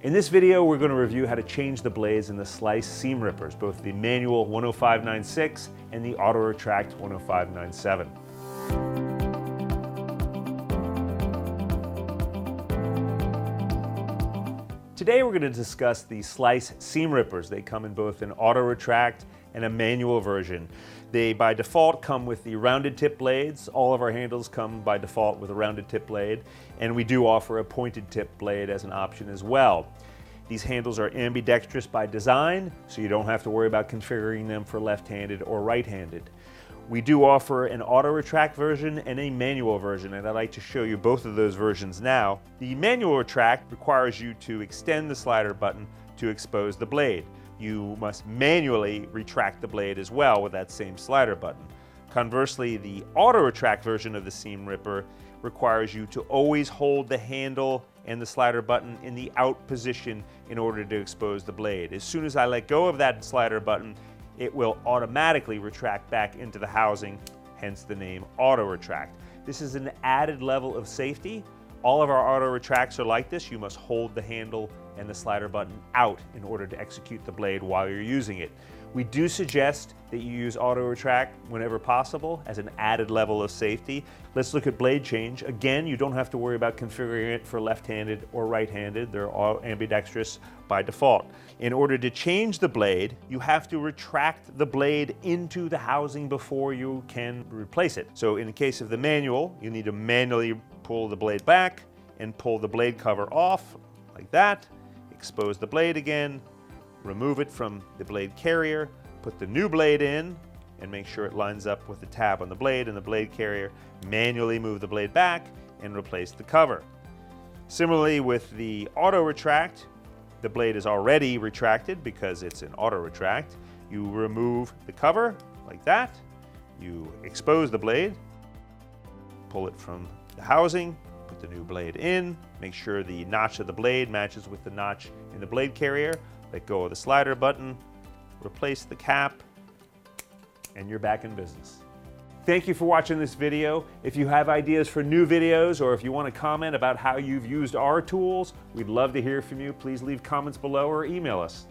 In this video, we're going to review how to change the blades in the Slice seam rippers, both the manual 10596 and the auto retract 10597. Today we're going to discuss the Slice seam rippers. They come in both an auto retract and a manual version. They by default come with the rounded tip blades. All of our handles come by default with a rounded tip blade, and we do offer a pointed tip blade as an option as well. These handles are ambidextrous by design, so you don't have to worry about configuring them for left-handed or right-handed. We do offer an auto retract version and a manual version, and I'd like to show you both of those versions now. The manual retract requires you to extend the slider button to expose the blade. You must manually retract the blade as well with that same slider button. Conversely, the auto retract version of the seam ripper requires you to always hold the handle and the slider button in the out position in order to expose the blade. As soon as I let go of that slider button, it will automatically retract back into the housing, hence the name auto retract. This is an added level of safety. All of our auto retracts are like this. You must hold the handle and the slider button out in order to execute the blade while you're using it. We do suggest that you use auto retract whenever possible as an added level of safety. Let's look at blade change. Again, you don't have to worry about configuring it for left-handed or right-handed. They're all ambidextrous by default. In order to change the blade, you have to retract the blade into the housing before you can replace it. So in the case of the manual, you need to manually pull the blade back and pull the blade cover off like that, expose the blade again, remove it from the blade carrier, put the new blade in, and make sure it lines up with the tab on the blade and the blade carrier, manually move the blade back, and replace the cover. Similarly with the auto retract, the blade is already retracted because it's an auto retract. You remove the cover like that, you expose the blade, pull it from the housing, put the new blade in, make sure the notch of the blade matches with the notch in the blade carrier, let go of the slider button, replace the cap, and you're back in business. Thank you for watching this video. If you have ideas for new videos or if you want to comment about how you've used our tools, we'd love to hear from you. Please leave comments below or email us.